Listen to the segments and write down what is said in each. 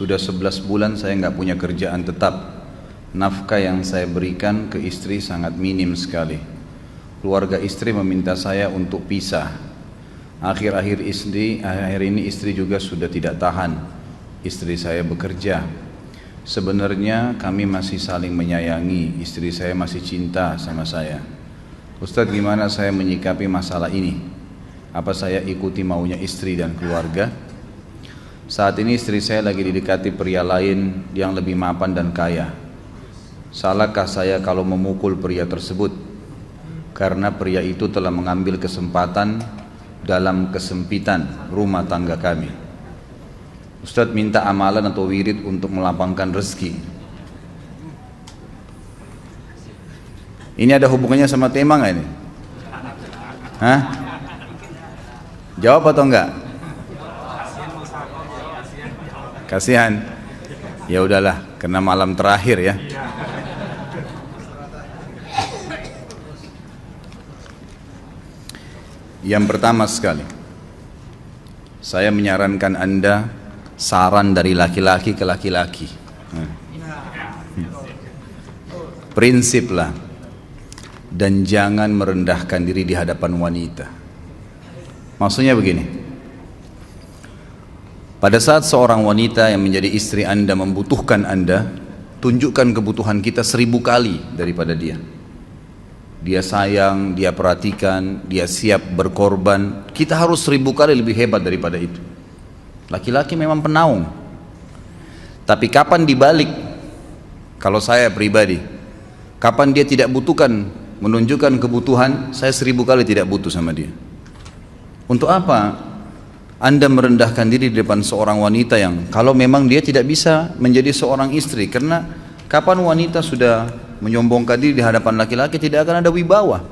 Sudah 11 bulan saya nggak punya kerjaan tetap. Nafkah yang saya berikan ke istri sangat minim sekali. Keluarga istri meminta saya untuk pisah. Akhir-akhir ini istri juga sudah tidak tahan. Istri saya bekerja. Sebenarnya kami masih saling menyayangi. Istri saya masih cinta sama saya. Ustadz, gimana saya menyikapi masalah ini? Apa saya ikuti maunya istri dan keluarga? Saat ini istri saya lagi didekati pria lain yang lebih mapan dan kaya. Salahkah saya kalau memukul pria tersebut? Karena pria itu telah mengambil kesempatan dalam kesempitan rumah tangga kami. Ustadz minta amalan atau wirid untuk melapangkan rezeki. Ini ada hubungannya sama tema nggak ini? Hah? Jawab atau enggak? Kasihan. Ya udahlah, karena malam terakhir ya. Yang pertama sekali, saya menyarankan Anda saran dari laki-laki ke laki-laki. Prinsiplah dan jangan merendahkan diri di hadapan wanita. Maksudnya begini, pada saat seorang wanita yang menjadi istri Anda membutuhkan Anda, tunjukkan kebutuhan kita 1000 kali daripada dia. Dia sayang, dia perhatikan, dia siap berkorban. Kita harus 1000 kali lebih hebat daripada itu. Laki-laki memang penaung. Tapi kapan dibalik? Kalau saya pribadi, kapan dia tidak butuhkan, menunjukkan kebutuhan, saya 1000 kali tidak butuh sama dia. Untuk apa Anda merendahkan diri di depan seorang wanita yang kalau memang dia tidak bisa menjadi seorang istri? Karena kapan wanita sudah menyombongkan diri di hadapan laki-laki, tidak akan ada wibawa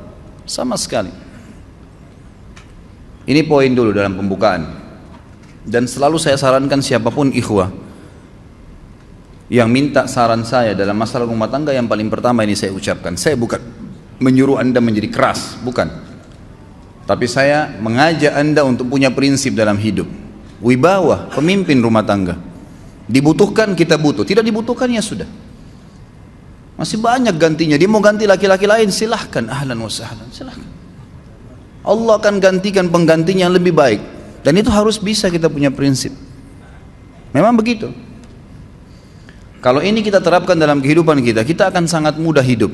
sama sekali. Ini poin dulu dalam pembukaan. Dan selalu saya sarankan siapapun ikhwah yang minta saran saya dalam masalah rumah tangga, yang paling pertama ini saya ucapkan, saya bukan menyuruh Anda menjadi keras, bukan. Tapi saya mengajak Anda untuk punya prinsip dalam hidup. Wibawa, pemimpin rumah tangga. Dibutuhkan kita butuh, tidak dibutuhkan ya sudah. Masih banyak gantinya. Dia mau ganti laki-laki lain, silahkan, ahlan wa sahlan, silahkan. Allah akan gantikan penggantinya yang lebih baik. Dan itu harus bisa kita punya prinsip. Memang begitu. Kalau ini kita terapkan dalam kehidupan kita, kita akan sangat mudah hidup.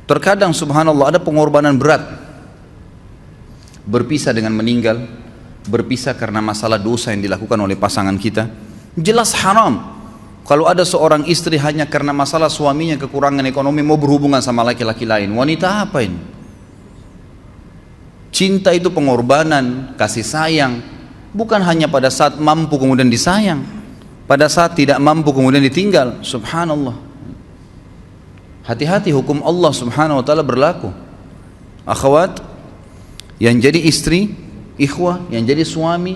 Terkadang subhanallah ada pengorbanan berat. Berpisah dengan meninggal, berpisah karena masalah dosa yang dilakukan oleh pasangan kita, jelas haram. Kalau ada seorang istri hanya karena masalah suaminya kekurangan ekonomi mau berhubungan sama laki-laki lain, wanita apa ini? Cinta itu pengorbanan, kasih sayang, bukan hanya pada saat mampu kemudian disayang, pada saat tidak mampu kemudian ditinggal. Subhanallah. Hati-hati, hukum Allah subhanahu wa ta'ala berlaku. Akhwat yang jadi istri, ikhwah yang jadi suami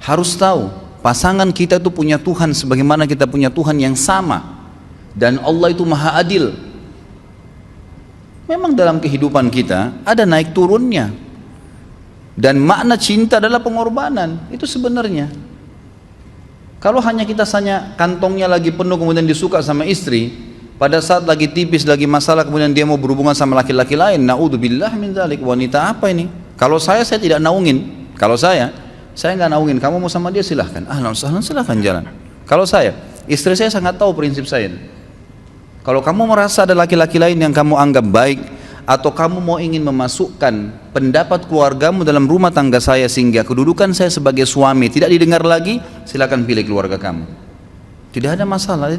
harus tahu pasangan kita itu punya Tuhan sebagaimana kita punya Tuhan yang sama. Dan Allah itu maha adil. Memang dalam kehidupan kita ada naik turunnya. Dan makna cinta adalah pengorbanan. Itu sebenarnya. Kalau hanya kita kantongnya lagi penuh kemudian disuka sama istri, pada saat lagi tipis, lagi masalah kemudian dia mau berhubungan sama laki-laki lain, na'udzubillah min dzalik. Wanita apa ini? Kalau saya tidak naungin. Kalau saya nggak naungin. Kamu mau sama dia silahkan, ahlan sahlan, silahkan jalan. Kalau saya, istri saya sangat tahu prinsip saya. Kalau kamu merasa ada laki-laki lain yang kamu anggap baik, atau kamu mau ingin memasukkan pendapat keluargamu dalam rumah tangga saya sehingga kedudukan saya sebagai suami tidak didengar lagi, silakan pilih keluarga kamu. Tidak ada masalah.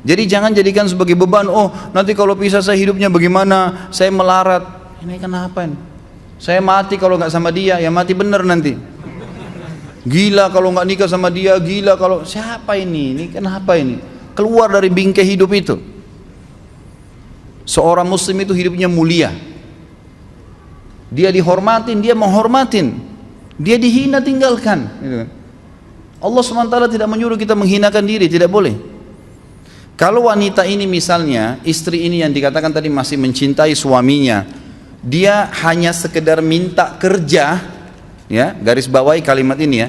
Jadi jangan jadikan sebagai beban. Oh, nanti kalau pisah saya hidupnya bagaimana? Saya melarat. Ini kenapa ini? Saya mati kalau nggak sama dia, ya mati bener nanti. Gila kalau nggak nikah sama dia, gila kalau siapa ini? Ini kenapa ini? Keluar dari bingkai hidup itu. Seorang muslim itu hidupnya mulia. Dia dihormatin, dia menghormatin. Dia dihina, tinggalkan. Allah SWT tidak menyuruh kita menghinakan diri, tidak boleh. Kalau wanita ini misalnya, istri ini yang dikatakan tadi masih mencintai suaminya, dia hanya sekedar minta kerja, ya, garis bawahi kalimat ini ya,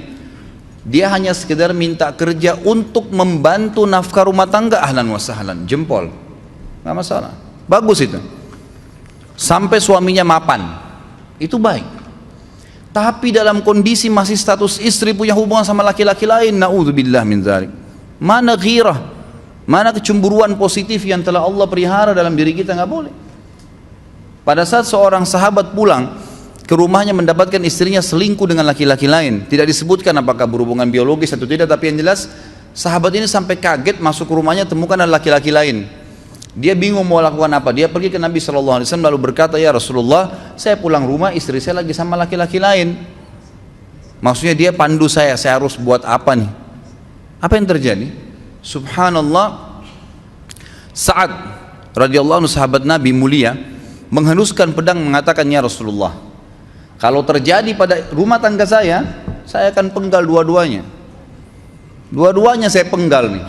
dia hanya sekedar minta kerja untuk membantu nafkah rumah tangga, ahlan wa sahlan, jempol, nggak masalah, bagus itu. Sampai suaminya mapan, itu baik. Tapi dalam kondisi masih status istri punya hubungan sama laki-laki lain, naudzubillah min dzalik. Mana ghirah, mana kecemburuan positif yang telah Allah pelihara dalam diri kita, nggak boleh. Pada saat seorang sahabat pulang ke rumahnya mendapatkan istrinya selingkuh dengan laki-laki lain, tidak disebutkan apakah berhubungan biologis atau tidak, tapi yang jelas sahabat ini sampai kaget, masuk ke rumahnya temukan ada laki-laki lain. Dia bingung mau lakukan apa. Dia pergi ke Nabi SAW lalu berkata, ya Rasulullah, saya pulang rumah istri saya lagi sama laki-laki lain. Maksudnya dia pandu saya harus buat apa nih? Apa yang terjadi? Subhanallah, Sa'ad radhiyallahu anhu sahabat Nabi mulia menghenuskan pedang mengatakan, ya Rasulullah, kalau terjadi pada rumah tangga saya akan penggal dua-duanya. Dua-duanya saya penggal nih.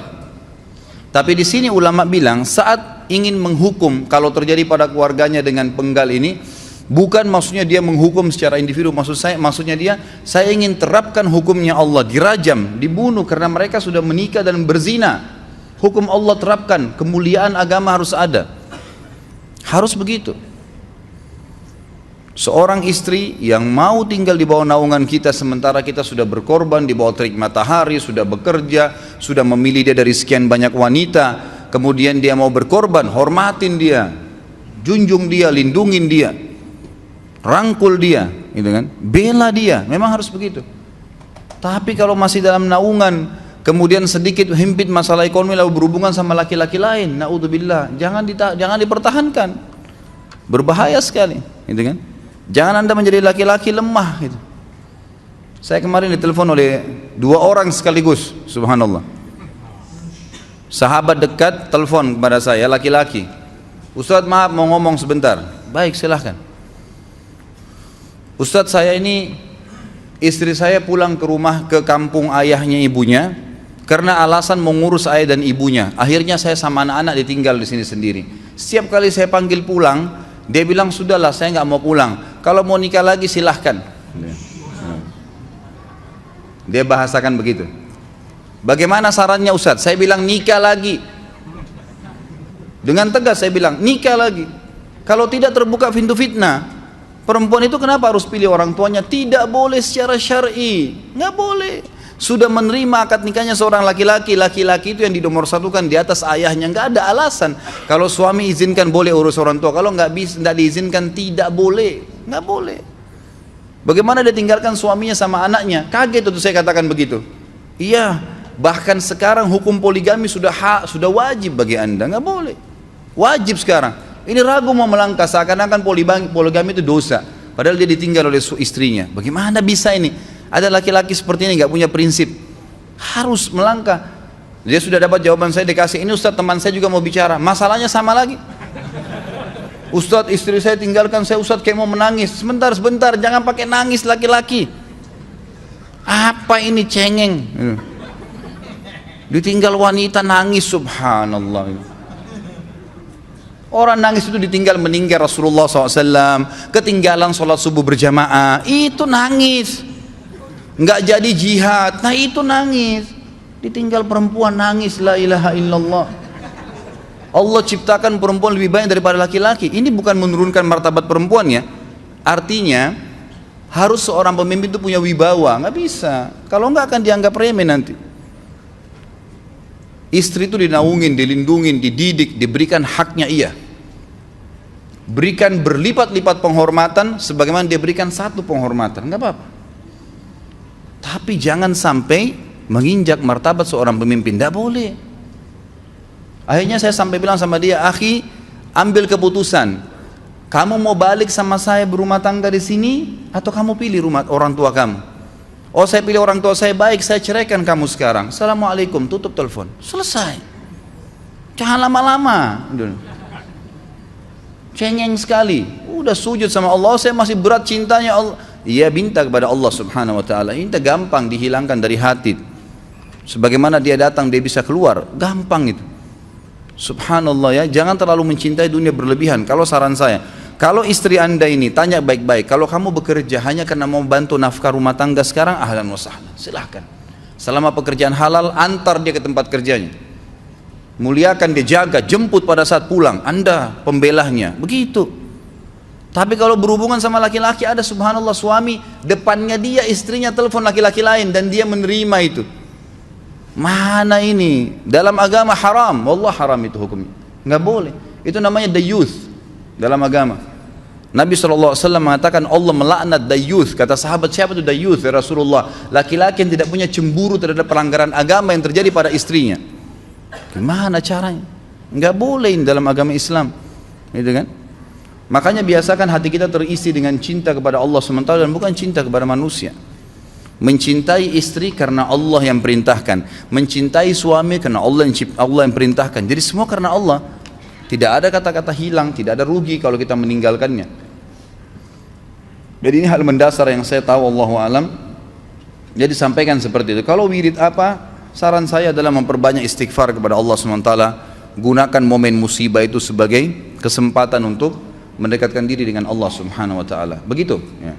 Tapi di sini ulama bilang saat ingin menghukum kalau terjadi pada keluarganya dengan penggal ini, bukan maksudnya dia menghukum secara individu, maksudnya dia, saya ingin terapkan hukumnya Allah, dirajam, dibunuh karena mereka sudah menikah dan berzina. Hukum Allah terapkan, kemuliaan agama harus ada. Harus begitu. Seorang istri yang mau tinggal di bawah naungan kita sementara kita sudah berkorban di bawah terik matahari, sudah bekerja, sudah memilih dia dari sekian banyak wanita, kemudian dia mau berkorban, hormatin dia, junjung dia, lindungin dia, rangkul dia, gitu kan? Bela dia, memang harus begitu. Tapi kalau masih dalam naungan, kemudian sedikit himpit masalah ekonomi lalu berhubungan sama laki-laki lain, naudzubillah, jangan dipertahankan, berbahaya sekali, gitu kan? Jangan Anda menjadi laki-laki lemah gitu. Saya kemarin ditelepon oleh dua orang sekaligus, subhanallah. Sahabat dekat telepon kepada saya, laki-laki. Ustadz, maaf mau ngomong sebentar. Baik, silahkan. Ustadz, saya ini istri saya pulang ke rumah ke kampung ayahnya ibunya karena alasan mengurus ayah dan ibunya. Akhirnya saya sama anak-anak ditinggal di sini sendiri. Setiap kali saya panggil pulang, dia bilang, sudahlah saya nggak mau pulang, kalau mau nikah lagi silahkan. Dia bahasakan begitu. Bagaimana sarannya Ustadz? Saya bilang nikah lagi. Dengan tegas saya bilang nikah lagi. Kalau tidak terbuka pintu fitnah. Perempuan itu kenapa harus pilih orang tuanya? Tidak boleh secara syar'i, nggak boleh. Sudah menerima akad nikahnya seorang laki-laki, laki-laki itu yang dinomorsatukan di atas ayahnya, nggak ada alasan. Kalau suami izinkan boleh urus orang tua, kalau nggak diizinkan tidak boleh, nggak boleh. Bagaimana dia tinggalkan suaminya sama anaknya? Kaget itu saya katakan begitu. Iya, bahkan sekarang hukum poligami sudah wajib bagi Anda, nggak boleh. Wajib sekarang. Ini ragu mau melangkah seakan-akan poligami itu dosa, padahal dia ditinggal oleh istrinya. Bagaimana bisa ini? Ada laki-laki seperti ini nggak punya prinsip, harus melangkah. Dia sudah dapat jawaban saya, dikasih ini Ustadz, teman saya juga mau bicara, masalahnya sama lagi. Ustadz, istri saya tinggalkan saya, Ustadz kayak mau menangis. Sebentar, jangan pakai nangis laki-laki. Apa ini cengeng? Ditinggal wanita nangis, subhanallah. Orang nangis itu ditinggal meninggal Rasulullah SAW, ketinggalan sholat subuh berjamaah, itu nangis. Nggak jadi jihad, nah itu nangis. Ditinggal perempuan nangis, la ilaha illallah. Allah ciptakan perempuan lebih banyak daripada laki-laki. Ini bukan menurunkan martabat perempuan ya. Artinya harus seorang pemimpin itu punya wibawa. Nggak bisa, kalau nggak akan dianggap remeh nanti. Istri itu dinaungin, dilindungin, dididik, diberikan haknya ia. Berikan berlipat-lipat penghormatan sebagaimana dia berikan satu penghormatan, nggak apa-apa. Tapi jangan sampai menginjak martabat seorang pemimpin, tidak boleh. Akhirnya saya sampai bilang sama dia, akhi, ambil keputusan. Kamu mau balik sama saya berumah tangga di sini, atau kamu pilih rumah orang tua kamu? Oh, saya pilih orang tua saya, baik, saya ceraikan kamu sekarang. Assalamualaikum, tutup telepon, selesai. Jangan lama-lama. Cengeng sekali. Udah sujud sama Allah, saya masih berat cintanya Allah. Ia minta kepada Allah subhanahu wa ta'ala, ini gampang dihilangkan dari hati. Sebagaimana dia datang dia bisa keluar, gampang itu. Subhanallah ya, jangan terlalu mencintai dunia berlebihan. Kalau saran saya, kalau istri Anda ini tanya baik-baik, kalau kamu bekerja hanya karena mau bantu nafkah rumah tangga sekarang, ahlan wa sahlan, silahkan. Selama pekerjaan halal, antar dia ke tempat kerjanya. Muliakan dia, jaga, jemput pada saat pulang. Anda pembelahnya, begitu. Tapi kalau berhubungan sama laki-laki, ada subhanallah suami depannya dia, istrinya telepon laki-laki lain dan dia menerima itu. Mana ini? Dalam agama haram, wallah haram itu hukumnya. Nggak boleh. Itu namanya dayuth dalam agama. Nabi SAW mengatakan Allah melaknat dayuth. Kata sahabat, siapa itu dayuth ya Rasulullah? Laki-laki yang tidak punya cemburu terhadap pelanggaran agama yang terjadi pada istrinya. Gimana caranya? Nggak boleh dalam agama Islam, gitu kan? Makanya biasakan hati kita terisi dengan cinta kepada Allah SWT dan bukan cinta kepada manusia. Mencintai istri karena Allah yang perintahkan, mencintai suami karena Allah yang perintahkan. Jadi semua karena Allah. Tidak ada kata-kata hilang, tidak ada rugi kalau kita meninggalkannya. Jadi ini hal mendasar yang saya tahu, Allahu alam. Jadi sampaikan seperti itu. Kalau wirid apa? Saran saya adalah memperbanyak istighfar kepada Allah SWT. Gunakan momen musibah itu sebagai kesempatan untuk mendekatkan diri dengan Allah Subhanahu wa taala. Begitu ya.